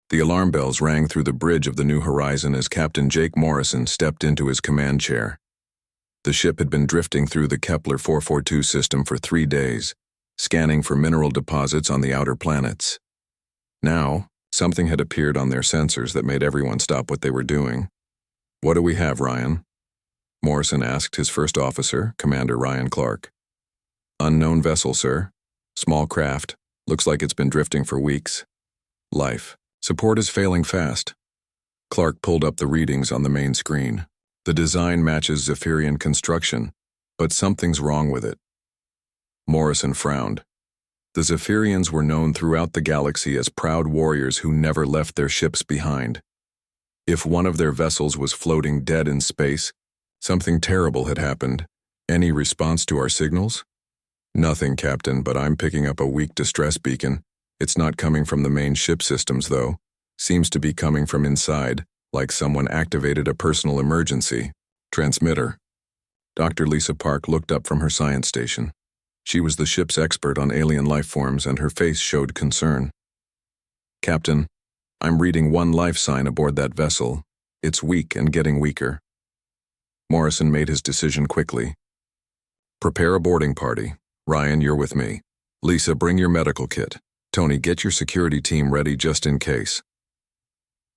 The alarm bells rang through the bridge of the New Horizon as Captain Jake Morrison stepped into his command chair. The ship had been drifting through the Kepler 442 system for 3 days, scanning for mineral deposits on the outer planets. Now, something had appeared on their sensors that made everyone stop what they were doing. "What do we have, Ryan?" Morrison asked his first officer, Commander Ryan Clark. "Unknown vessel, sir. Small craft. Looks like it's been drifting for weeks. Life. Support is failing fast." Clark pulled up the readings on the main screen. The design matches Zephyrian construction, but something's wrong with it. Morrison frowned. The Zephyrians were known throughout the galaxy as proud warriors who never left their ships behind. If one of their vessels was floating dead in space, something terrible had happened. Any response to our signals? "Nothing, Captain, but I'm picking up a weak distress beacon. It's not coming from the main ship systems, though. Seems to be coming from inside, like someone activated a personal emergency. Transmitter." Dr. Lisa Park looked up from her science station. She was the ship's expert on alien life forms, and her face showed concern. "Captain, I'm reading one life sign aboard that vessel. It's weak and getting weaker." Morrison made his decision quickly. "Prepare a boarding party. Ryan, you're with me. Lisa, bring your medical kit. Tony, get your security team ready just in case."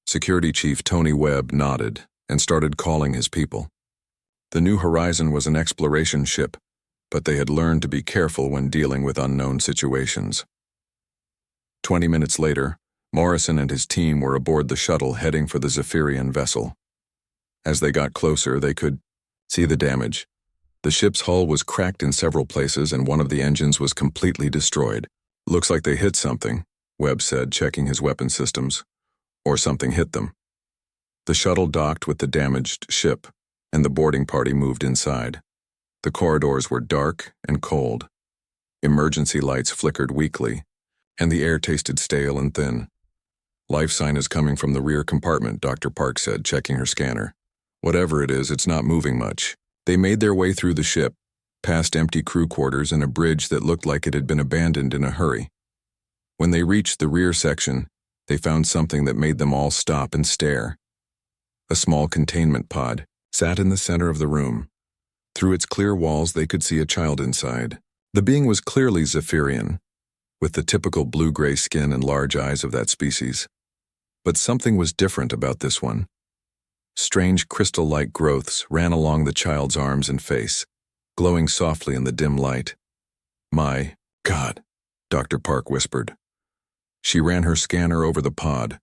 Security Chief Tony Webb nodded and started calling his people. The New Horizon was an exploration ship, but they had learned to be careful when dealing with unknown situations. 20 minutes later, Morrison and his team were aboard the shuttle heading for the Zephyrian vessel. As they got closer, they could see the damage. The ship's hull was cracked in several places, and one of the engines was completely destroyed. "Looks like they hit something," Webb said, checking his weapon systems. "Or something hit them." The shuttle docked with the damaged ship, and the boarding party moved inside. The corridors were dark and cold. Emergency lights flickered weakly, and the air tasted stale and thin. "Life sign is coming from the rear compartment," Dr. Park said, checking her scanner. "Whatever it is, it's not moving much." They made their way through the ship, past empty crew quarters and a bridge that looked like it had been abandoned in a hurry. When they reached the rear section, they found something that made them all stop and stare. A small containment pod sat in the center of the room. Through its clear walls, they could see a child inside. The being was clearly Zephyrian, with the typical blue-gray skin and large eyes of that species. But something was different about this one. Strange crystal-like growths ran along the child's arms and face, glowing softly in the dim light. "My God," Dr. Park whispered. She ran her scanner over the pod.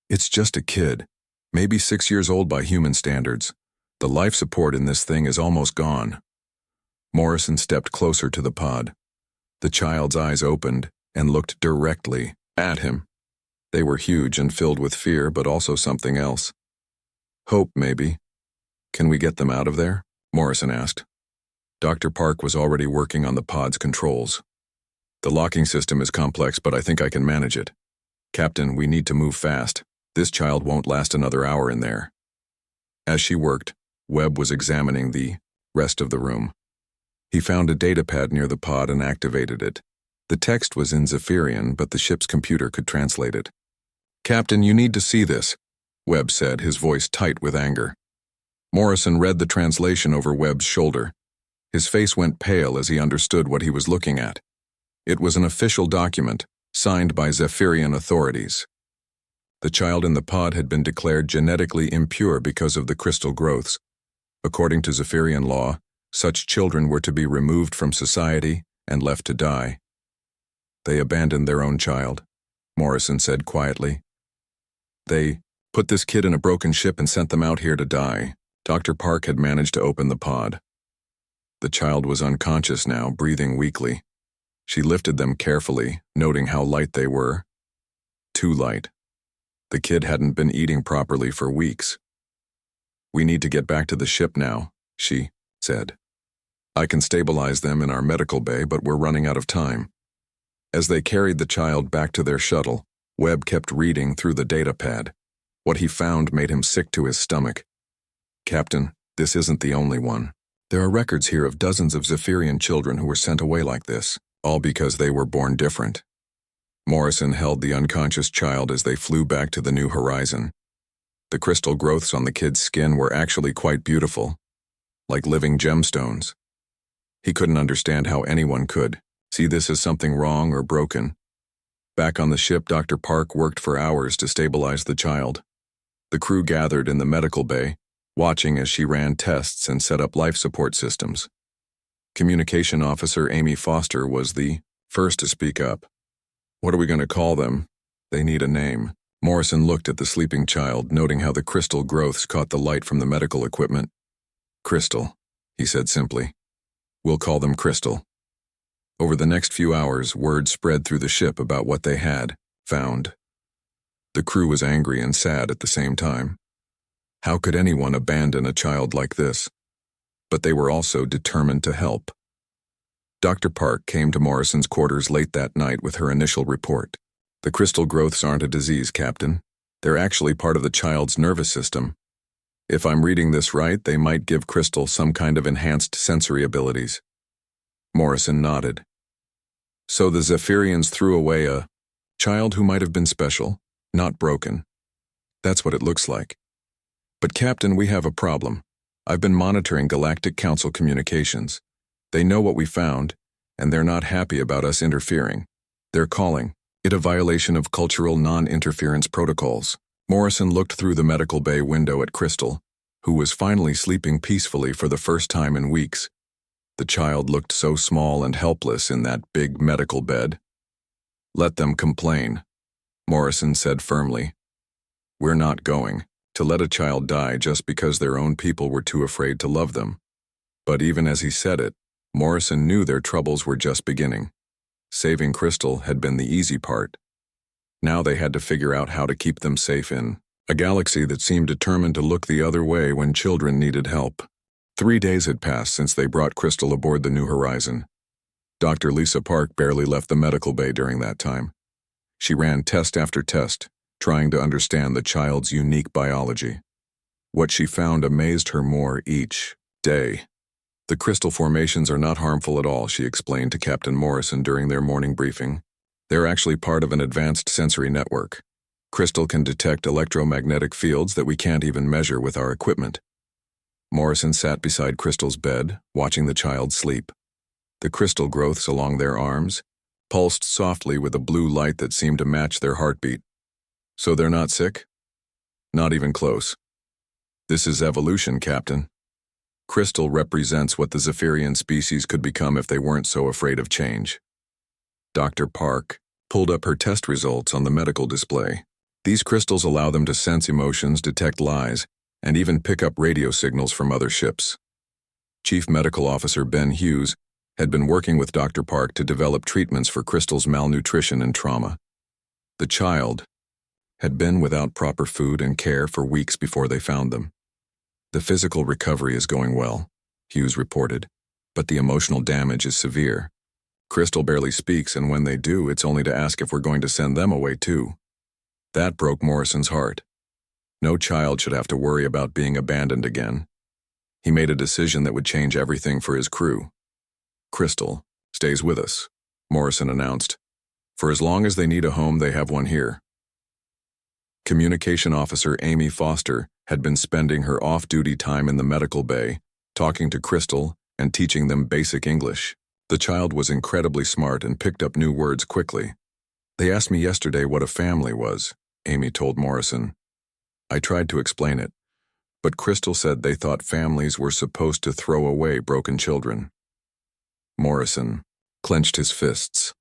"It's just a kid, maybe 6 years old by human standards. The life support in this thing is almost gone." Morrison stepped closer to the pod. The child's eyes opened and looked directly at him. They were huge and filled with fear, but also something else. Hope, maybe. "Can we get them out of there?" Morrison asked. Dr. Park was already working on the pod's controls. "The locking system is complex, but I think I can manage it. Captain, we need to move fast. This child won't last another hour in there." As she worked, Webb was examining the rest of the room. He found a datapad near the pod and activated it. The text was in Zephyrian, but the ship's computer could translate it. "Captain, you need to see this," Webb said, his voice tight with anger. Morrison read the translation over Webb's shoulder. His face went pale as he understood what he was looking at. It was an official document, signed by Zephyrian authorities. The child in the pod had been declared genetically impure because of the crystal growths. According to Zephyrian law, such children were to be removed from society and left to die. "They abandoned their own child," Morrison said quietly. "They put this kid in a broken ship and sent them out here to die." Dr. Park had managed to open the pod. The child was unconscious now, breathing weakly. She lifted them carefully, noting how light they were. Too light. The kid hadn't been eating properly for weeks. "We need to get back to the ship now," she said. "I can stabilize them in our medical bay, but we're running out of time." As they carried the child back to their shuttle, Webb kept reading through the datapad. What he found made him sick to his stomach. "Captain, this isn't the only one. There are records here of dozens of Zephyrian children who were sent away like this, all because they were born different." Morrison held the unconscious child as they flew back to the New Horizon. The crystal growths on the kid's skin were actually quite beautiful, like living gemstones. He couldn't understand how anyone could see this as something wrong or broken. Back on the ship, Dr. Park worked for hours to stabilize the child. The crew gathered in the medical bay, watching as she ran tests and set up life support systems. Communication Officer Amy Foster was the first to speak up. "What are we going to call them? They need a name." Morrison looked at the sleeping child, noting how the crystal growths caught the light from the medical equipment. "Crystal," he said simply. "We'll call them Crystal." Over the next few hours, word spread through the ship about what they had found. The crew was angry and sad at the same time. How could anyone abandon a child like this? But they were also determined to help. Dr. Park came to Morrison's quarters late that night with her initial report. "The crystal growths aren't a disease, Captain. They're actually part of the child's nervous system. If I'm reading this right, they might give Crystal some kind of enhanced sensory abilities." Morrison nodded. "So the Zephyrians threw away a child who might have been special, not broken. That's what it looks like. But Captain, we have a problem. I've been monitoring Galactic Council communications. They know what we found, and they're not happy about us interfering. They're calling it a violation of cultural non-interference protocols." Morrison looked through the medical bay window at Crystal, who was finally sleeping peacefully for the first time in weeks. The child looked so small and helpless in that big medical bed. "Let them complain," Morrison said firmly. "We're not going to let a child die just because their own people were too afraid to love them." But even as he said it, Morrison knew their troubles were just beginning. Saving Crystal had been the easy part. Now they had to figure out how to keep them safe in a galaxy that seemed determined to look the other way when children needed help. 3 days had passed since they brought Crystal aboard the New Horizon. Dr. Lisa Park barely left the medical bay during that time. She ran test after test, trying to understand the child's unique biology. What she found amazed her more each day. "The crystal formations are not harmful at all," she explained to Captain Morrison during their morning briefing. "They're actually part of an advanced sensory network. Crystal can detect electromagnetic fields that we can't even measure with our equipment." Morrison sat beside Crystal's bed, watching the child sleep. The crystal growths along their arms pulsed softly with a blue light that seemed to match their heartbeat. "So they're not sick?" "Not even close. This is evolution, Captain. Crystal represents what the Zephyrian species could become if they weren't so afraid of change." Dr. Park pulled up her test results on the medical display. "These crystals allow them to sense emotions, detect lies, and even pick up radio signals from other ships." Chief Medical Officer Ben Hughes had been working with Dr. Park to develop treatments for Crystal's malnutrition and trauma. The child had been without proper food and care for weeks before they found them. "The physical recovery is going well," Hughes reported, "but the emotional damage is severe. Crystal barely speaks, and when they do, it's only to ask if we're going to send them away too." That broke Morrison's heart. No child should have to worry about being abandoned again. He made a decision that would change everything for his crew. "Crystal stays with us," Morrison announced. "For as long as they need a home, they have one here." Communication Officer Amy Foster had been spending her off-duty time in the medical bay, talking to Crystal and teaching them basic English. The child was incredibly smart and picked up new words quickly. "They asked me yesterday what a family was," Amy told Morrison. "I tried to explain it, but Crystal said they thought families were supposed to throw away broken children." Morrison clenched his fists.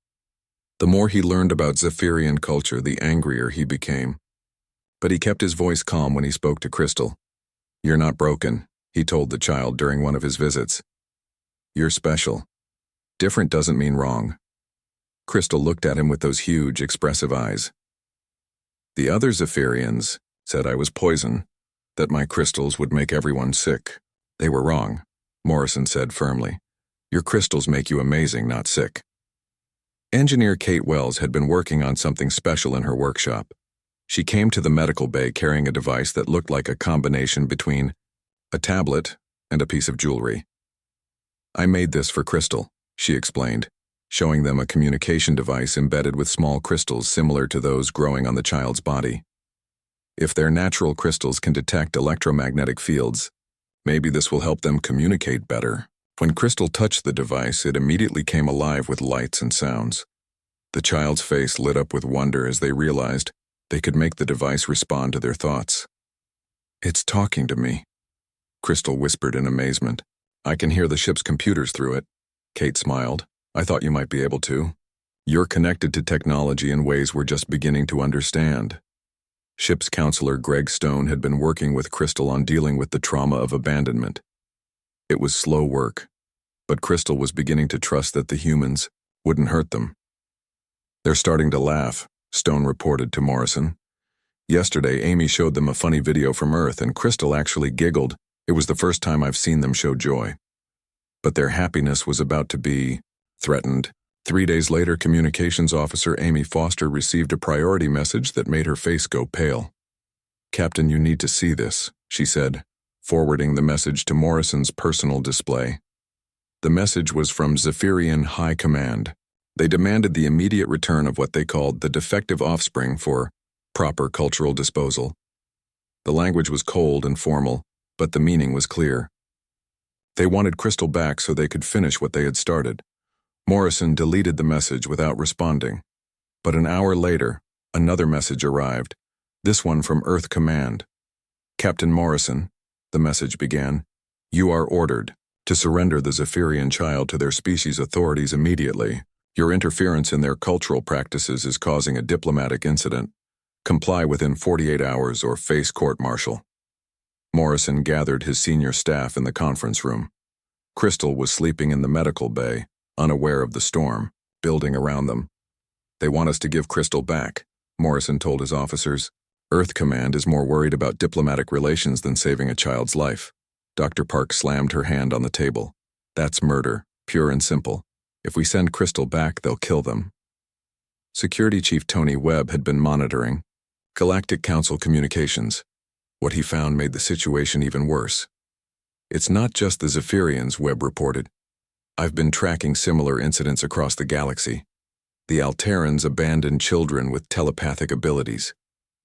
The more he learned about Zephyrian culture, the angrier he became. But he kept his voice calm when he spoke to Crystal. "You're not broken," he told the child during one of his visits. "You're special. Different doesn't mean wrong." Crystal looked at him with those huge, expressive eyes. "The other Zephyrians said I was poison, that my crystals would make everyone sick. They were wrong," Morrison said firmly. "Your crystals make you amazing, not sick." Engineer Kate Wells had been working on something special in her workshop. She came to the medical bay carrying a device that looked like a combination between a tablet and a piece of jewelry. "I made this for Crystal," she explained. showing them a communication device embedded with small crystals similar to those growing on the child's body. If their natural crystals can detect electromagnetic fields, maybe this will help them communicate better. When Crystal touched the device, it immediately came alive with lights and sounds. The child's face lit up with wonder as they realized they could make the device respond to their thoughts. "It's talking to me," Crystal whispered in amazement. "I can hear the ship's computers through it." Kate smiled. "I thought you might be able to. You're connected to technology in ways we're just beginning to understand." Ship's counselor Greg Stone had been working with Crystal on dealing with the trauma of abandonment. It was slow work, but Crystal was beginning to trust that the humans wouldn't hurt them. "They're starting to laugh," Stone reported to Morrison. "Yesterday, Amy showed them a funny video from Earth, and Crystal actually giggled. It was the first time I've seen them show joy. But their happiness was about to be threatened." 3 days later, Communications Officer Amy Foster received a priority message that made her face go pale. "Captain, you need to see this," she said, forwarding the message to Morrison's personal display. The message was from Zephyrian High Command. They demanded the immediate return of what they called the defective offspring for proper cultural disposal. The language was cold and formal, but the meaning was clear. They wanted Crystal back so they could finish what they had started. Morrison deleted the message without responding. But an hour later, another message arrived, this one from Earth Command. "Captain Morrison," the message began, "you are ordered to surrender the Zephyrian child to their species authorities immediately. Your interference in their cultural practices is causing a diplomatic incident. Comply within 48 hours or face court-martial." Morrison gathered his senior staff in the conference room. Crystal was sleeping in the medical bay, unaware of the storm building around them. "They want us to give Crystal back," Morrison told his officers. "Earth Command is more worried about diplomatic relations than saving a child's life." Dr. Park slammed her hand on the table. "That's murder, pure and simple. If we send Crystal back, they'll kill them." Security Chief Tony Webb had been monitoring Galactic Council communications. What he found made the situation even worse. "It's not just the Zephyrians," Webb reported. "I've been tracking similar incidents across the galaxy. The Alterans abandon children with telepathic abilities.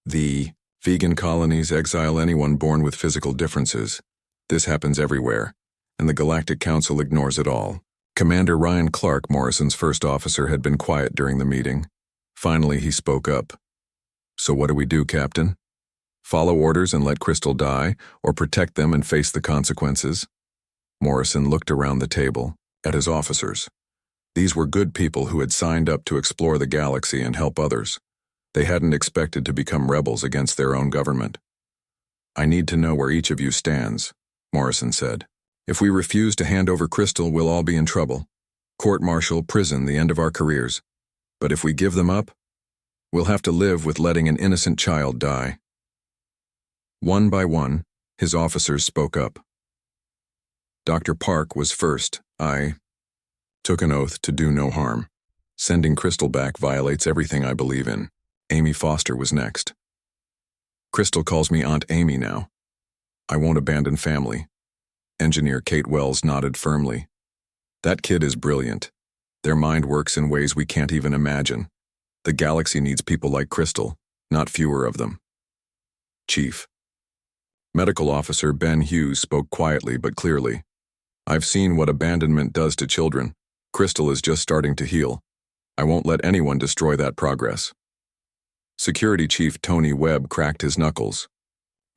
The vegan colonies exile anyone born with physical differences. This happens everywhere, and the Galactic Council ignores it all." Commander Ryan Clark, Morrison's first officer, had been quiet during the meeting. Finally, he spoke up. "So what do we do, Captain? Follow orders and let Crystal die, or protect them and face the consequences?" Morrison looked around the table, at his officers. These were good people who had signed up to explore the galaxy and help others. They hadn't expected to become rebels against their own government. "I need to know where each of you stands," Morrison said. "If we refuse to hand over Crystal, we'll all be in trouble. Court-martial, prison, the end of our careers. But if we give them up, we'll have to live with letting an innocent child die." One by one, his officers spoke up. Dr. Park was first. "I took an oath to do no harm. Sending Crystal back violates everything I believe in." Amy Foster was next. "Crystal calls me Aunt Amy now. I won't abandon family." Engineer Kate Wells nodded firmly. "That kid is brilliant. Their mind works in ways we can't even imagine. The galaxy needs people like Crystal, not fewer of them." Chief. Medical Officer Ben Hughes spoke quietly but clearly. "I've seen what abandonment does to children. Crystal is just starting to heal. I won't let anyone destroy that progress." Security Chief Tony Webb cracked his knuckles.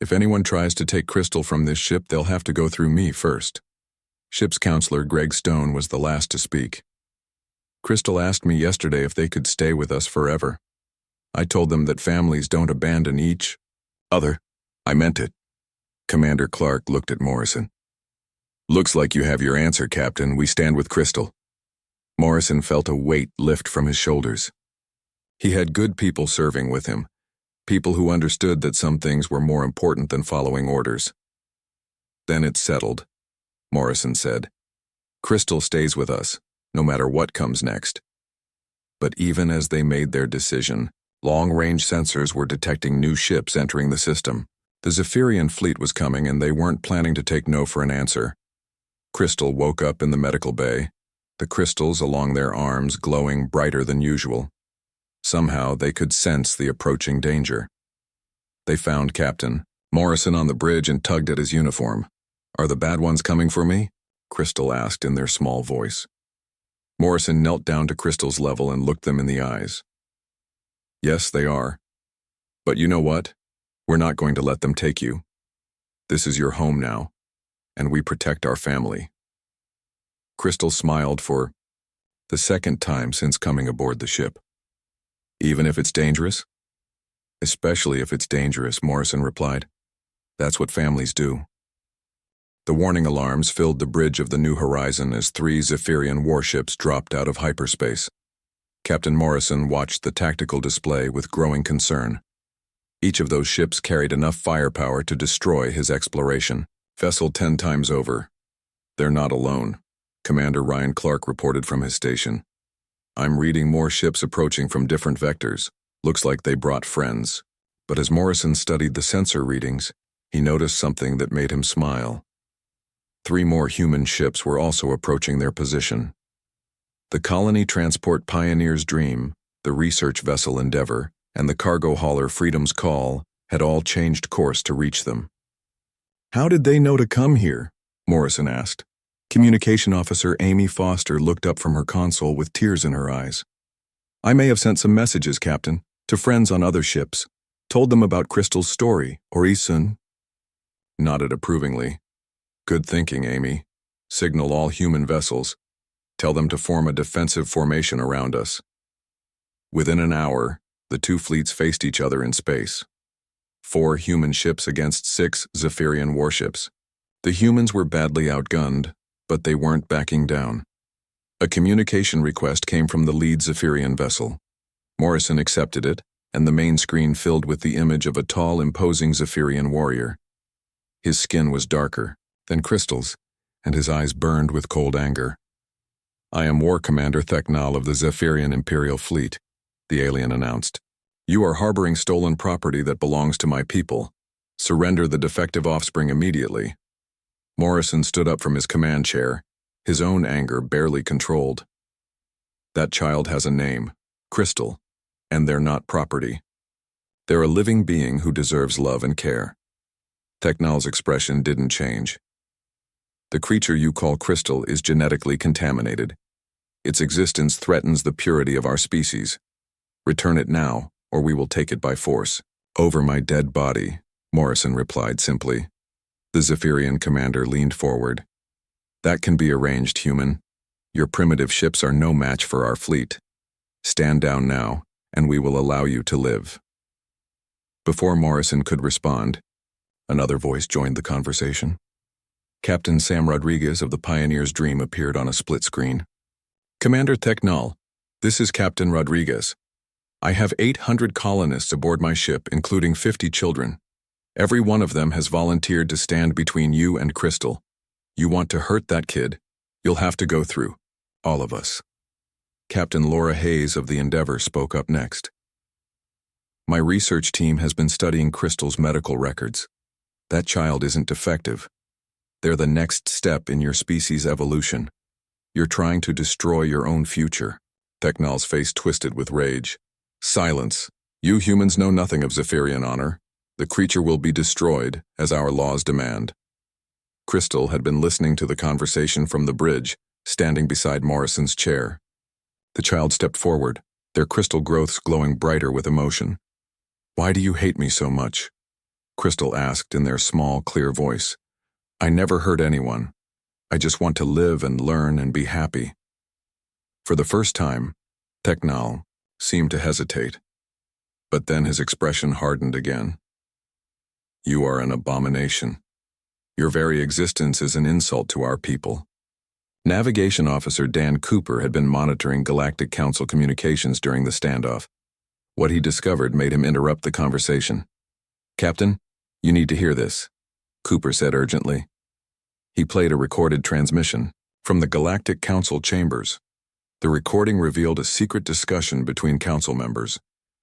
"If anyone tries to take Crystal from this ship, they'll have to go through me first." Ship's counselor Greg Stone was the last to speak. "Crystal asked me yesterday if they could stay with us forever. I told them that families don't abandon each other. I meant it." Commander Clark looked at Morrison. "Looks like you have your answer, Captain. We stand with Crystal." Morrison felt a weight lift from his shoulders. He had good people serving with him, people who understood that some things were more important than following orders. "Then it's settled," Morrison said. "Crystal stays with us, no matter what comes next." But even as they made their decision, long-range sensors were detecting new ships entering the system. The Zephyrian fleet was coming, and they weren't planning to take no for an answer. Crystal woke up in the medical bay, the crystals along their arms glowing brighter than usual. Somehow they could sense the approaching danger. They found Captain Morrison on the bridge and tugged at his uniform. "Are the bad ones coming for me?" Crystal asked in their small voice. Morrison knelt down to Crystal's level and looked them in the eyes. "Yes, they are. But you know what? We're not going to let them take you. This is your home now, and we protect our family." Crystal smiled for the second time since coming aboard the ship. "Even if it's dangerous?" "Especially if it's dangerous," Morrison replied. "That's what families do." The warning alarms filled the bridge of the New Horizon as 3 Zephyrian warships dropped out of hyperspace. Captain Morrison watched the tactical display with growing concern. Each of those ships carried enough firepower to destroy his exploration vessel 10 times over. "They're not alone," Commander Ryan Clark reported from his station. "I'm reading more ships approaching from different vectors. Looks like they brought friends." But as Morrison studied the sensor readings, he noticed something that made him smile. 3 more human ships were also approaching their position. The colony transport Pioneer's Dream, the research vessel Endeavor, and the cargo hauler Freedom's Call had all changed course to reach them. "How did they know to come here?" Morrison asked. Communication Officer Amy Foster looked up from her console with tears in her eyes. "I may have sent some messages, Captain, to friends on other ships. Told them about Crystal's story, or Isun." Nodded approvingly. "Good thinking, Amy. Signal all human vessels. Tell them to form a defensive formation around us." Within an hour, the 2 fleets faced each other in space. 4 human ships against 6 Zephyrian warships. The humans were badly outgunned, but they weren't backing down. A communication request came from the lead Zephyrian vessel. Morrison accepted it, and the main screen filled with the image of a tall, imposing Zephyrian warrior. His skin was darker than Crystal's, and his eyes burned with cold anger. "I am War Commander Theknal of the Zephyrian Imperial Fleet," the alien announced. "You are harboring stolen property that belongs to my people. Surrender the defective offspring immediately." Morrison stood up from his command chair, his own anger barely controlled. "That child has a name, Crystal, and they're not property. They're a living being who deserves love and care." Theknal's expression didn't change. "The creature you call Crystal is genetically contaminated. Its existence threatens the purity of our species. Return it now, or we will take it by force." "Over my dead body," Morrison replied simply. The Zephyrian commander leaned forward. "That can be arranged, human. Your primitive ships are no match for our fleet. Stand down now, and we will allow you to live." Before Morrison could respond, another voice joined the conversation. Captain Sam Rodriguez of the Pioneer's Dream appeared on a split screen. "Commander Theknal, this is Captain Rodriguez. I have 800 colonists aboard my ship, including 50 children. Every one of them has volunteered to stand between you and Crystal. You want to hurt that kid, you'll have to go through all of us." Captain Laura Hayes of the Endeavor spoke up next. "My research team has been studying Crystal's medical records. That child isn't defective. They're the next step in your species' evolution. You're trying to destroy your own future." Theknal's face twisted with rage. "Silence. You humans know nothing of Zephyrian honor. The creature will be destroyed, as our laws demand." Crystal had been listening to the conversation from the bridge, standing beside Morrison's chair. The child stepped forward, their crystal growths glowing brighter with emotion. "Why do you hate me so much?" Crystal asked in their small, clear voice. "I never hurt anyone. I just want to live and learn and be happy." For the first time, Theknal seemed to hesitate. But then his expression hardened again. "You are an abomination. Your very existence is an insult to our people." Navigation Officer Dan Cooper had been monitoring Galactic Council communications during the standoff. What he discovered made him interrupt the conversation. "Captain, you need to hear this," Cooper said urgently. He played a recorded transmission from the Galactic Council chambers. The recording revealed a secret discussion between council members.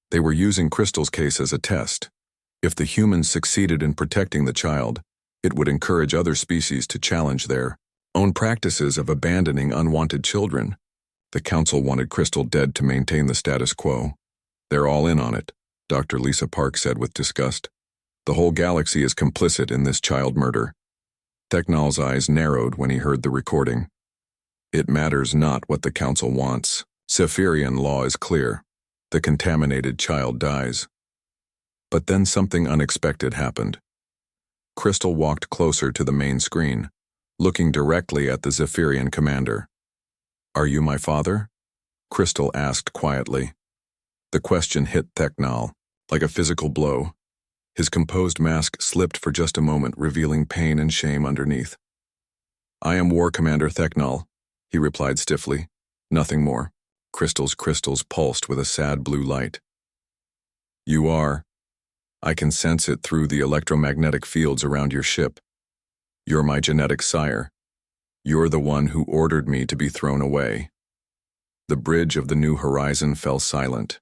They were using Crystal's case as a test. If the humans succeeded in protecting the child, it would encourage other species to challenge their own practices of abandoning unwanted children. The council wanted Crystal dead to maintain the status quo. They're all in on it, Dr. Lisa Park said with disgust. The whole galaxy is complicit in this child murder. Technol's eyes narrowed when he heard the recording. It matters not what the council wants. Zephyrian law is clear. The contaminated child dies. But then something unexpected happened. Crystal walked closer to the main screen, looking directly at the Zephyrian commander. "Are you my father?" Crystal asked quietly. The question hit Technol like a physical blow. His composed mask slipped for just a moment, revealing pain and shame underneath. "I am War Commander Technol," he replied stiffly. "Nothing more." Crystal's crystals pulsed with a sad blue light. "You are. I can sense it through the electromagnetic fields around your ship. You're my genetic sire. You're the one who ordered me to be thrown away." The bridge of the New Horizon fell silent.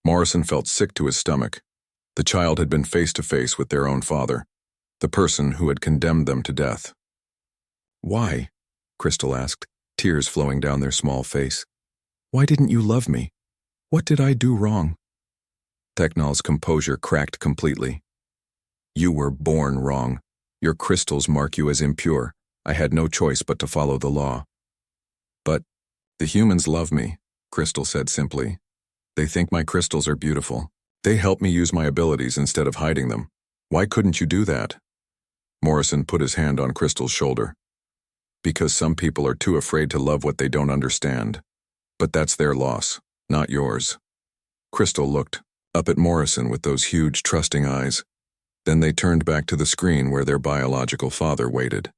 Morrison felt sick to his stomach. The child had been face to face with their own father, the person who had condemned them to death. "Why?" Crystal asked, tears flowing down their small face. "Why didn't you love me? What did I do wrong?" Technol's composure cracked completely. "You were born wrong. Your crystals mark you as impure. I had no choice but to follow the law." "But the humans love me," Crystal said simply. "They think my crystals are beautiful. They help me use my abilities instead of hiding them. Why couldn't you do that?" Morrison put his hand on Crystal's shoulder. "Because some people are too afraid to love what they don't understand. But that's their loss, not yours." Crystal looked up at Morrison with those huge, trusting eyes. Then they turned back to the screen where their biological father waited.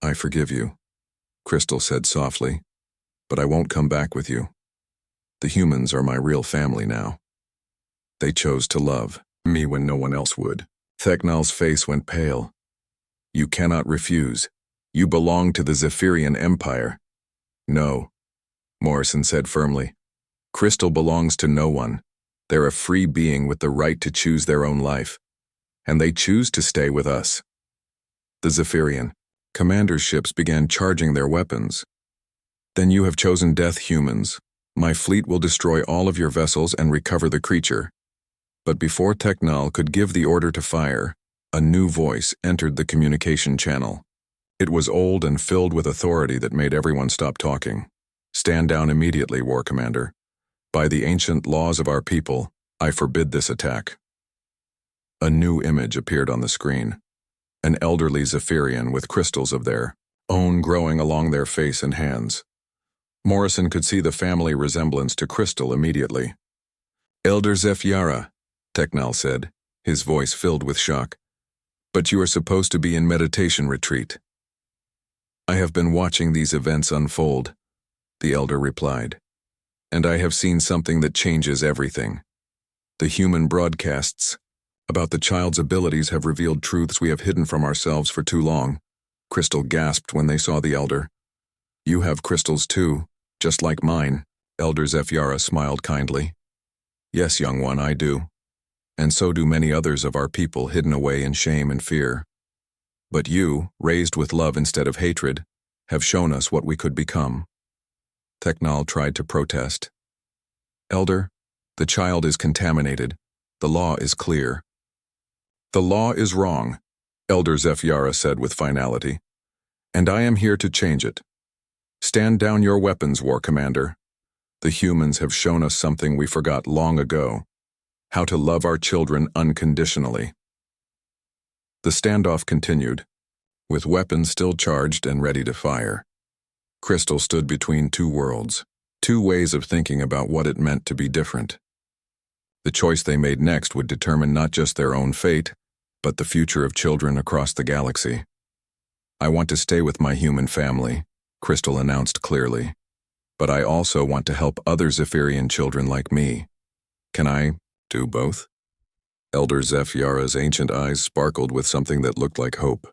"I forgive you," Crystal said softly, "but I won't come back with you. The humans are my real family now. They chose to love me when no one else would." Technol's face went pale. "You cannot refuse. You belong to the Zephyrian Empire." "No," Morrison said firmly. "Crystal belongs to no one. They're a free being with the right to choose their own life. And they choose to stay with us." The Zephyrian commander's ships began charging their weapons. "Then you have chosen death, humans. My fleet will destroy all of your vessels and recover the creature." But before Technol could give the order to fire, a new voice entered the communication channel. It was old and filled with authority that made everyone stop talking. "Stand down immediately, War Commander. By the ancient laws of our people, I forbid this attack." A new image appeared on the screen. An elderly Zephyrian with crystals of their own growing along their face and hands. Morrison could see the family resemblance to Crystal immediately. "Elder Zephyara," Technol said, his voice filled with shock. "But you are supposed to be in meditation retreat." "I have been watching these events unfold," the elder replied. "And I have seen something that changes everything. The human broadcasts about the child's abilities have revealed truths we have hidden from ourselves for too long." Crystal gasped when they saw the elder. "You have crystals too, just like mine," Elder Zephyara smiled kindly. "Yes, young one, I do. And so do many others of our people hidden away in shame and fear. But you, raised with love instead of hatred, have shown us what we could become." Technol tried to protest. "Elder, the child is contaminated. The law is clear." "The law is wrong," Elder Zephyara said with finality. "And I am here to change it. Stand down your weapons, War Commander. The humans have shown us something we forgot long ago. How to love our children unconditionally." The standoff continued, with weapons still charged and ready to fire. Crystal stood between two worlds, two ways of thinking about what it meant to be different. The choice they made next would determine not just their own fate, but the future of children across the galaxy. "I want to stay with my human family," Crystal announced clearly. "But I also want to help other Zephyrian children like me. Can I do both?" Elder Zephyara's ancient eyes sparkled with something that looked like hope.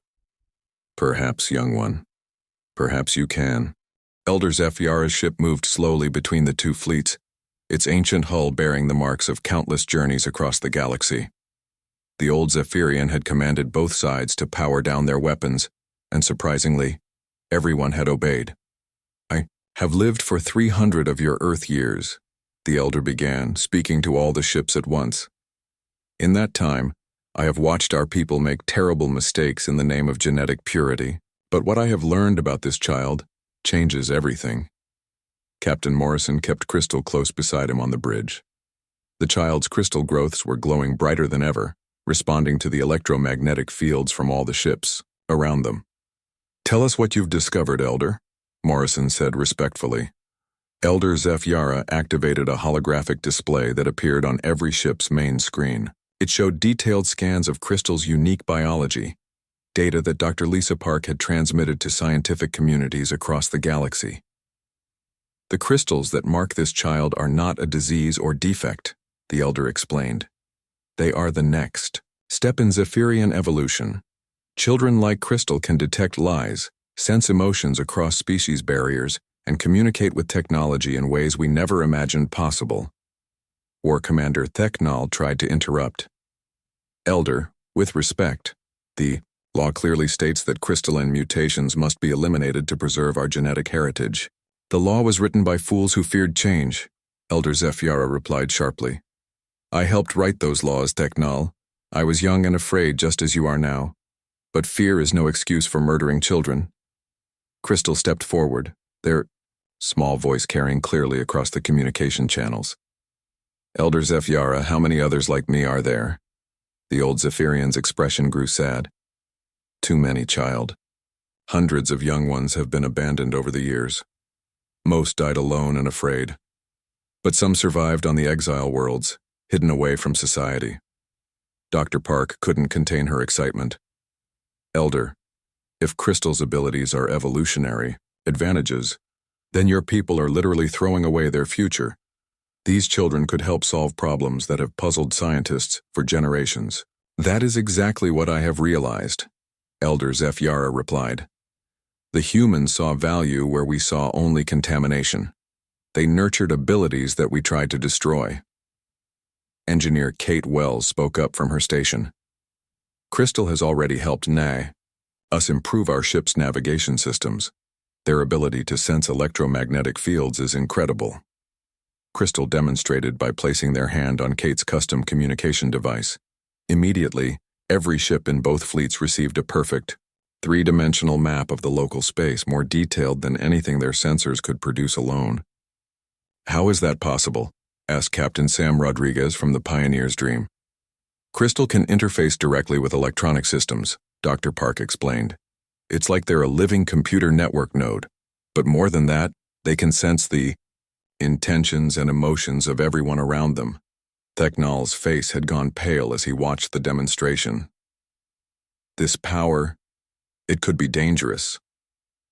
"Perhaps, young one. Perhaps you can." Elder Zephyara's ship moved slowly between the two fleets, its ancient hull bearing the marks of countless journeys across the galaxy. The old Zephyrian had commanded both sides to power down their weapons, and surprisingly, Everyone had obeyed. I have lived for 300 of your Earth years, the elder began, speaking to all the ships at once. In that time, I have watched our people make terrible mistakes in the name of genetic purity, but what I have learned about this child changes everything. Captain Morrison kept Crystal close beside him on the bridge. The child's crystal growths were glowing brighter than ever, responding to the electromagnetic fields from all the ships around them. "Tell us what you've discovered, Elder," Morrison said respectfully. Elder Zephyara activated a holographic display that appeared on every ship's main screen. It showed detailed scans of Crystal's unique biology, data that Dr. Lisa Park had transmitted to scientific communities across the galaxy. "The crystals that mark this child are not a disease or defect," the elder explained. "They are the next step in Zephyrian evolution. Children like Crystal can detect lies, sense emotions across species barriers, and communicate with technology in ways we never imagined possible." War Commander Theknal tried to interrupt. "Elder, with respect, the law clearly states that crystalline mutations must be eliminated to preserve our genetic heritage. The law was written by fools who feared change," Elder Zephyara replied sharply. "I helped write those laws, Theknal. I was young and afraid just as you are now. But fear is no excuse for murdering children." Crystal stepped forward, their small voice carrying clearly across the communication channels. "Elder Zephyara, how many others like me are there?" The old Zephyrian's expression grew sad. "Too many, child. Hundreds of young ones have been abandoned over the years. Most died alone and afraid. But some survived on the exile worlds, hidden away from society." Dr. Park couldn't contain her excitement. "Elder, if Crystal's abilities are evolutionary advantages, then your people are literally throwing away their future. These children could help solve problems that have puzzled scientists for generations." "That is exactly what I have realized," Elder Zephyara replied. "The humans saw value where we saw only contamination. They nurtured abilities that we tried to destroy." Engineer Kate Wells spoke up from her station. "Crystal has already helped us improve our ship's navigation systems. Their ability to sense electromagnetic fields is incredible." Crystal demonstrated by placing their hand on Kate's custom communication device. Immediately, every ship in both fleets received a perfect, three-dimensional map of the local space, more detailed than anything their sensors could produce alone. "How is that possible?" asked Captain Sam Rodriguez from the Pioneer's Dream. "Crystal can interface directly with electronic systems," Dr. Park explained. "It's like they're a living computer network node. But more than that, they can sense the intentions and emotions of everyone around them." Theknal's face had gone pale as he watched the demonstration. "This power, it could be dangerous.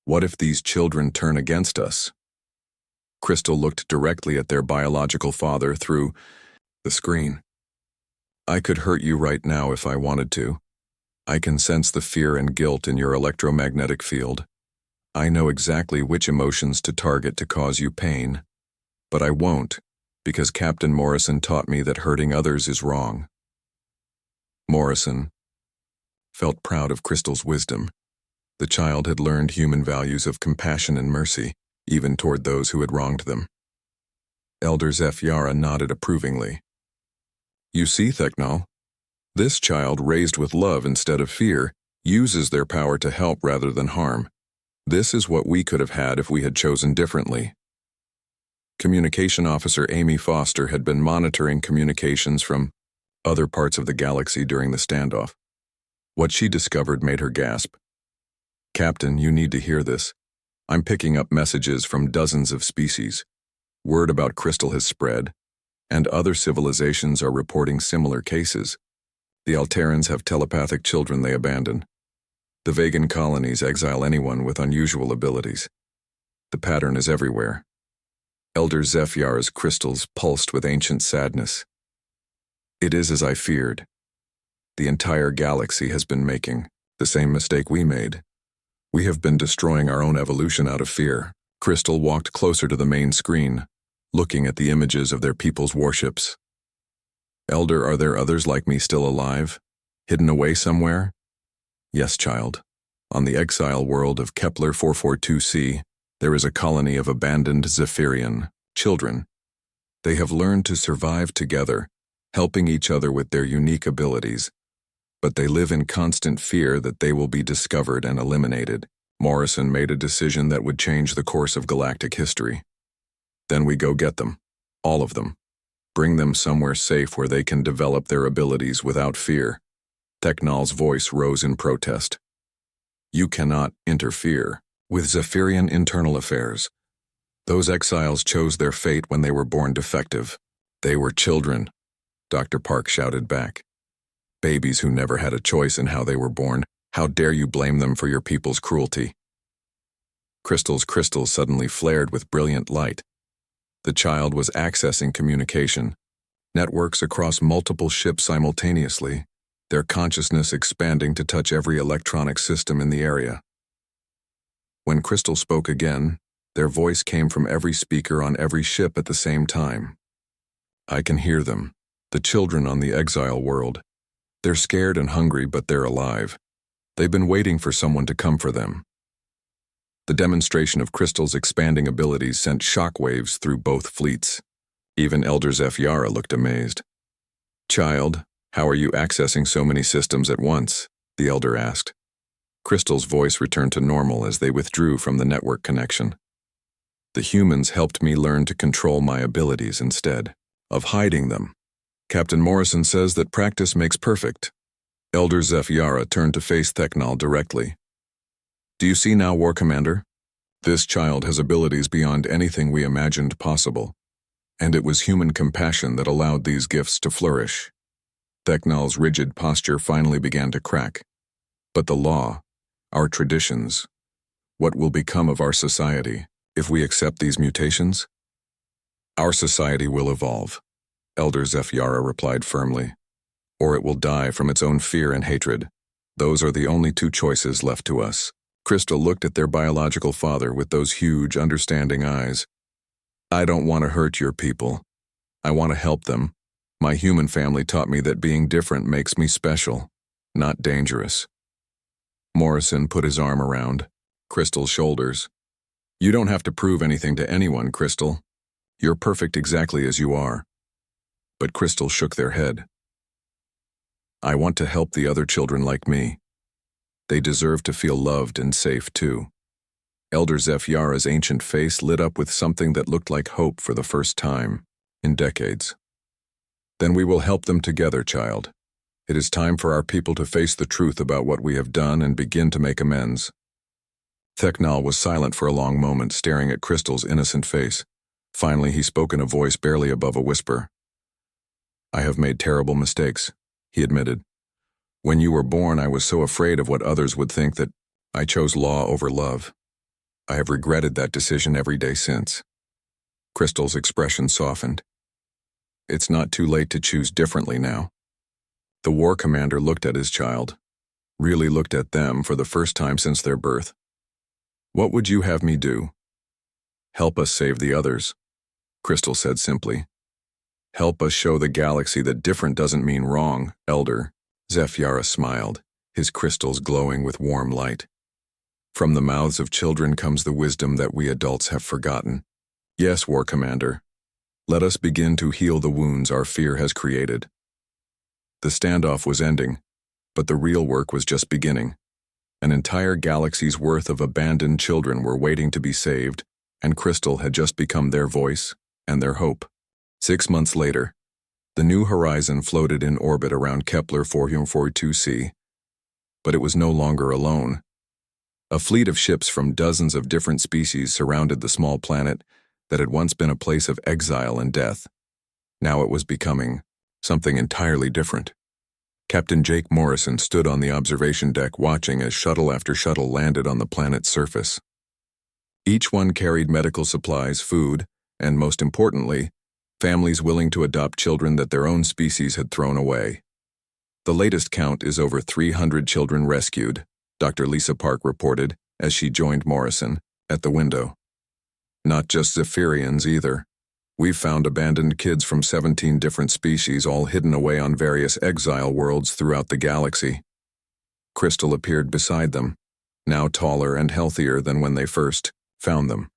What if these children turn against us?" Crystal looked directly at their biological father through the screen. "I could hurt you right now if I wanted to. I can sense the fear and guilt in your electromagnetic field. I know exactly which emotions to target to cause you pain. But I won't, because Captain Morrison taught me that hurting others is wrong." Morrison felt proud of Crystal's wisdom. The child had learned human values of compassion and mercy, even toward those who had wronged them. Elder Zephyara nodded approvingly. "You see, Theknal, this child raised with love instead of fear uses their power to help rather than harm. This is what we could have had if we had chosen differently." Communication Officer Amy Foster had been monitoring communications from other parts of the galaxy during the standoff. What she discovered made her gasp. "Captain, you need to hear this. I'm picking up messages from dozens of species. Word about Crystal has spread, and other civilizations are reporting similar cases. The Alterans have telepathic children they abandon. The Vegan colonies exile anyone with unusual abilities. The pattern is everywhere." Elder Zephyara's crystals pulsed with ancient sadness. "It is as I feared. The entire galaxy has been making the same mistake we made. We have been destroying our own evolution out of fear." Crystal walked closer to the main screen, looking at the images of their people's warships. "Elder, are there others like me still alive? Hidden away somewhere?" "Yes, child. On the exile world of Kepler 442c, there is a colony of abandoned Zephyrian children. They have learned to survive together, helping each other with their unique abilities. But they live in constant fear that they will be discovered and eliminated. Morrison made a decision that would change the course of galactic history. Then we go get them, all of them. Bring them somewhere safe where they can develop their abilities without fear. Technol's voice rose in protest. You cannot interfere with Zephyrian internal affairs. Those exiles chose their fate when they were born defective. They were children, Dr. Park shouted back. Babies who never had a choice in how they were born. How dare you blame them for your people's cruelty? Crystal's crystals suddenly flared with brilliant light. The child was accessing communication, networks across multiple ships simultaneously, their consciousness expanding to touch every electronic system in the area. When Crystal spoke again, their voice came from every speaker on every ship at the same time. I can hear them, the children on the exile world. They're scared and hungry, but they're alive. They've been waiting for someone to come for them. The demonstration of Crystal's expanding abilities sent shockwaves through both fleets. Even Elder Zephyara looked amazed. Child, how are you accessing so many systems at once? The Elder asked. Crystal's voice returned to normal as they withdrew from the network connection. The humans helped me learn to control my abilities instead of hiding them. Captain Morrison says that practice makes perfect. Elder Zephyara turned to face Technol directly. Do you see now, War Commander? This child has abilities beyond anything we imagined possible, and it was human compassion that allowed these gifts to flourish. Technol's rigid posture finally began to crack. But the law, our traditions, what will become of our society if we accept these mutations? Our society will evolve, Elder Zephyara replied firmly, or it will die from its own fear and hatred. Those are the only two choices left to us. Crystal looked at their biological father with those huge, understanding eyes. I don't want to hurt your people. I want to help them. My human family taught me that being different makes me special, not dangerous. Morrison put his arm around Crystal's shoulders. You don't have to prove anything to anyone, Crystal. You're perfect exactly as you are. But Crystal shook their head. I want to help the other children like me. They deserve to feel loved and safe too. Elder Zephyara's ancient face lit up with something that looked like hope for the first time in decades. Then we will help them together, child. It is time for our people to face the truth about what we have done and begin to make amends. Technol was silent for a long moment, staring at Crystal's innocent face. Finally, he spoke in a voice barely above a whisper. I have made terrible mistakes, he admitted. When you were born, I was so afraid of what others would think that I chose law over love. I have regretted that decision every day since. Crystal's expression softened. It's not too late to choose differently now. The war commander looked at his child, really looked at them for the first time since their birth. What would you have me do? Help us save the others, Crystal said simply. Help us show the galaxy that different doesn't mean wrong, Elder. Zephyara smiled, his crystals glowing with warm light. From the mouths of children comes the wisdom that we adults have forgotten. Yes, War Commander. Let us begin to heal the wounds our fear has created. The standoff was ending, but the real work was just beginning. An entire galaxy's worth of abandoned children were waiting to be saved, and Crystal had just become their voice and their hope. 6 months later, the New Horizon floated in orbit around Kepler 442c, but it was no longer alone. A fleet of ships from dozens of different species surrounded the small planet that had once been a place of exile and death. Now it was becoming something entirely different. Captain Jake Morrison stood on the observation deck watching as shuttle after shuttle landed on the planet's surface. Each one carried medical supplies, food, and most importantly, families willing to adopt children that their own species had thrown away. The latest count is over 300 children rescued, Dr. Lisa Park reported as she joined Morrison at the window. Not just Zephyrians either. We've found abandoned kids from 17 different species all hidden away on various exile worlds throughout the galaxy. Crystal appeared beside them, now taller and healthier than when they first found them.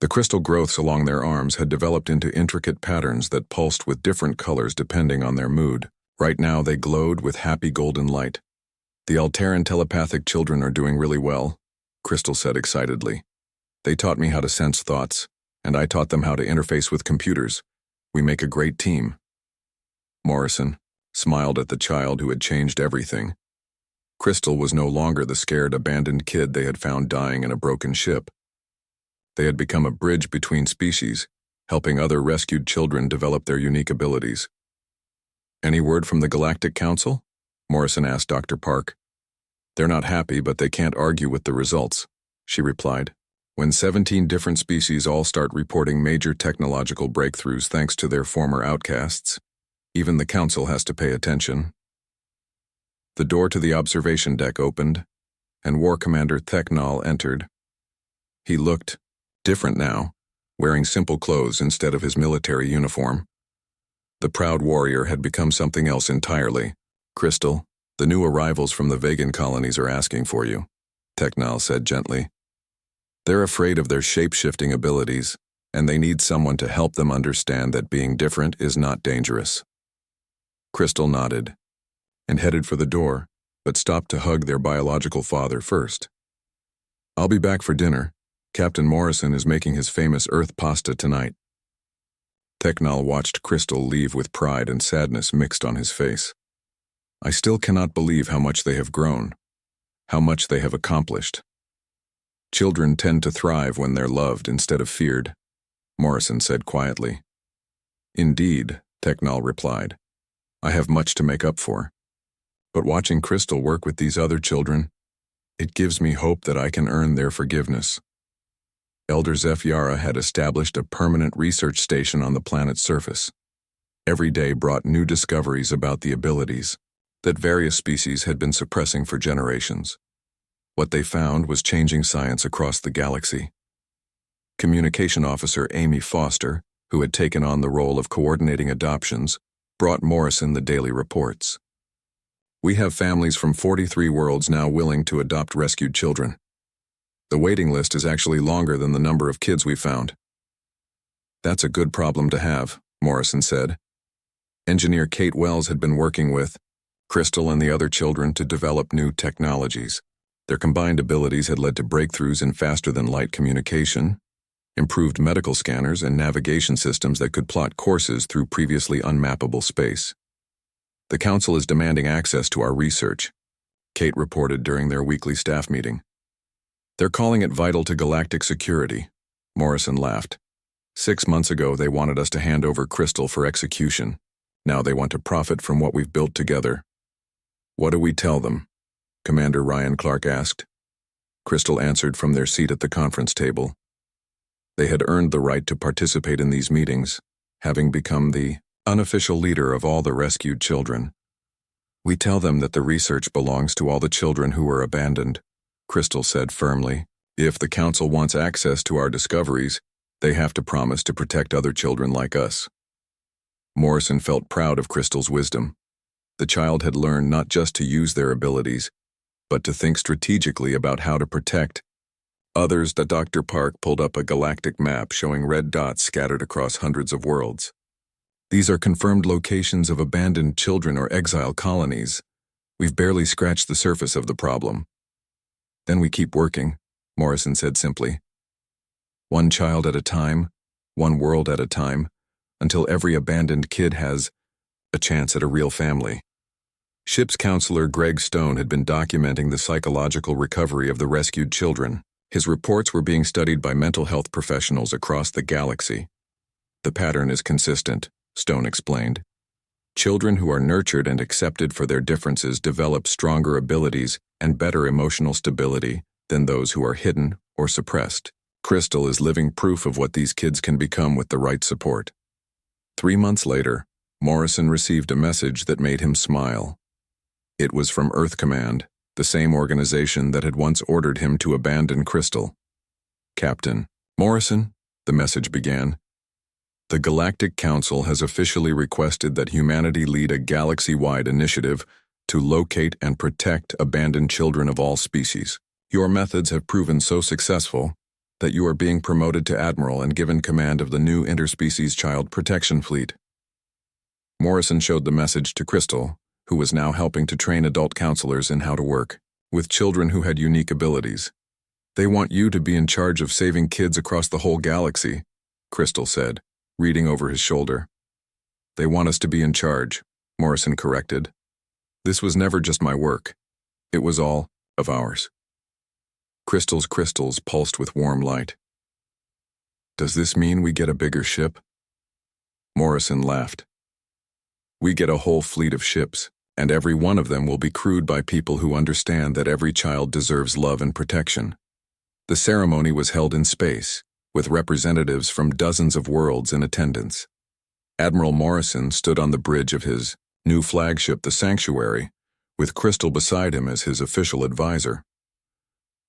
The crystal growths along their arms had developed into intricate patterns that pulsed with different colors depending on their mood. Right now they glowed with happy golden light. "The Alteran telepathic children are doing really well," Crystal said excitedly. "They taught me how to sense thoughts, and I taught them how to interface with computers. We make a great team." Morrison smiled at the child who had changed everything. Crystal was no longer the scared, abandoned kid they had found dying in a broken ship. They had become a bridge between species, helping other rescued children develop their unique abilities. "Any word from the Galactic Council?" Morrison asked Dr. Park. "They're not happy, but they can't argue with the results," she replied. "When 17 different species all start reporting major technological breakthroughs thanks to their former outcasts, even the Council has to pay attention." The door to the observation deck opened, and War Commander Theknal entered. He looked different now, wearing simple clothes instead of his military uniform. The proud warrior had become something else entirely. "Crystal, the new arrivals from the Vegan colonies are asking for you," Theknal said gently. "They're afraid of their shape-shifting abilities, and they need someone to help them understand that being different is not dangerous." Crystal nodded and headed for the door, but stopped to hug their biological father first. "I'll be back for dinner. Captain Morrison is making his famous Earth pasta tonight." Theknal watched Crystal leave with pride and sadness mixed on his face. "I still cannot believe how much they have grown, how much they have accomplished. Children tend to thrive when they're loved instead of feared," Morrison said quietly. "Indeed," Theknal replied. "I have much to make up for. But watching Crystal work with these other children, it gives me hope that I can earn their forgiveness." Elder Zephyara had established a permanent research station on the planet's surface. Every day brought new discoveries about the abilities that various species had been suppressing for generations. What they found was changing science across the galaxy. Communication Officer Amy Foster, who had taken on the role of coordinating adoptions, brought Morrison the daily reports. "We have families from 43 worlds now willing to adopt rescued children. The waiting list is actually longer than the number of kids we found." "That's a good problem to have," Morrison said. Engineer Kate Wells had been working with Crystal and the other children to develop new technologies. Their combined abilities had led to breakthroughs in faster-than-light communication, improved medical scanners, and navigation systems that could plot courses through previously unmappable space. "The Council is demanding access to our research," Kate reported during their weekly staff meeting. "They're calling it vital to galactic security," Morrison laughed. 6 months ago they wanted us to hand over Crystal for execution. Now they want to profit from what we've built together. "What do we tell them?" Commander Ryan Clark asked. Crystal answered from their seat at the conference table. They had earned the right to participate in these meetings, having become the unofficial leader of all the rescued children. "We tell them that the research belongs to all the children who were abandoned," Crystal said firmly. "If the Council wants access to our discoveries, they have to promise to protect other children like us." Morrison felt proud of Crystal's wisdom. The child had learned not just to use their abilities, but to think strategically about how to protect others. Dr. Park pulled up a galactic map showing red dots scattered across hundreds of worlds. "These are confirmed locations of abandoned children or exile colonies. We've barely scratched the surface of the problem." "Then we keep working," Morrison said simply. "One child at a time, one world at a time, until every abandoned kid has a chance at a real family." Ship's counselor Greg Stone had been documenting the psychological recovery of the rescued children. His reports were being studied by mental health professionals across the galaxy. "The pattern is consistent," Stone explained. "Children who are nurtured and accepted for their differences develop stronger abilities and better emotional stability than those who are hidden or suppressed. Crystal is living proof of what these kids can become with the right support." 3 months later, Morrison received a message that made him smile. It was from Earth Command, the same organization that had once ordered him to abandon Crystal. "Captain Morrison," the message began, "the Galactic Council has officially requested that humanity lead a galaxy-wide initiative to locate and protect abandoned children of all species. Your methods have proven so successful that you are being promoted to Admiral and given command of the new Interspecies Child Protection Fleet. Morrison showed the message to Crystal, who was now helping to train adult counselors in how to work with children who had unique abilities. They want you to be in charge of saving kids across the whole galaxy, Crystal said, reading over his shoulder. They want us to be in charge, Morrison corrected. This was never just my work. It was all of ours. Crystal's crystals pulsed with warm light. Does this mean we get a bigger ship? Morrison laughed. We get a whole fleet of ships, and every one of them will be crewed by people who understand that every child deserves love and protection. The ceremony was held in space, with representatives from dozens of worlds in attendance. Admiral Morrison stood on the bridge of his new flagship, the Sanctuary, with Crystal beside him as his official advisor.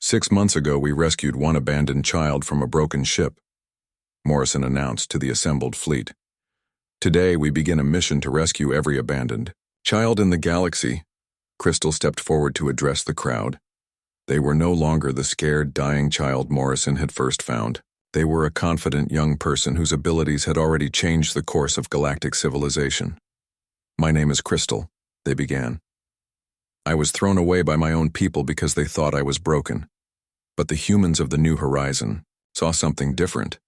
6 months ago, we rescued one abandoned child from a broken ship, Morrison announced to the assembled fleet. Today, we begin a mission to rescue every abandoned child in the galaxy. Crystal stepped forward to address the crowd. They were no longer the scared, dying child Morrison had first found. They were a confident young person whose abilities had already changed the course of galactic civilization. My name is Crystal, they began. I was thrown away by my own people because they thought I was broken. But the humans of the New Horizon saw something different.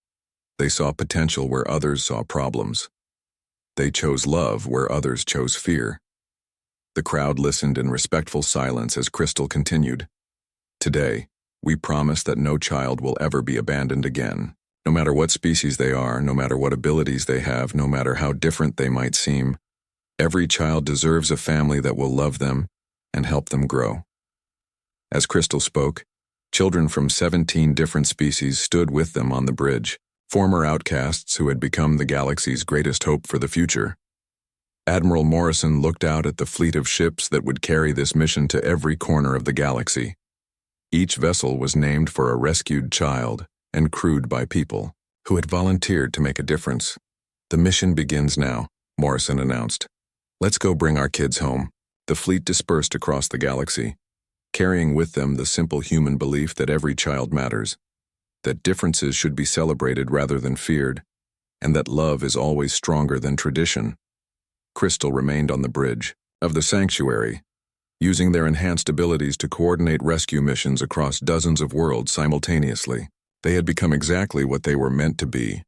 They saw potential where others saw problems. They chose love where others chose fear. The crowd listened in respectful silence as Crystal continued. Today, we promise that no child will ever be abandoned again. No matter what species they are, no matter what abilities they have, no matter how different they might seem, every child deserves a family that will love them and help them grow. As Crystal spoke, children from 17 different species stood with them on the bridge, former outcasts who had become the galaxy's greatest hope for the future. Admiral Morrison looked out at the fleet of ships that would carry this mission to every corner of the galaxy. Each vessel was named for a rescued child and crewed by people who had volunteered to make a difference. The mission begins now, Morrison announced. Let's go bring our kids home. The fleet dispersed across the galaxy, carrying with them the simple human belief that every child matters, that differences should be celebrated rather than feared, and that love is always stronger than tradition. Crystal remained on the bridge of the Sanctuary, using their enhanced abilities to coordinate rescue missions across dozens of worlds simultaneously. They had become exactly what they were meant to be: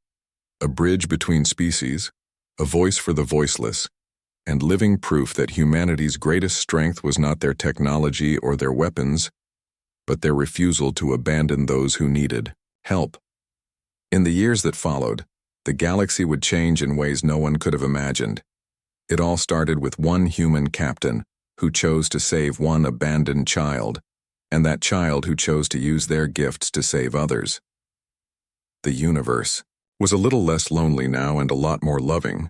a bridge between species, a voice for the voiceless, and living proof that humanity's greatest strength was not their technology or their weapons, but their refusal to abandon those who needed help. In the years that followed, the galaxy would change in ways no one could have imagined. It all started with one human captain who chose to save one abandoned child, and that child who chose to use their gifts to save others. The universe was a little less lonely now and a lot more loving,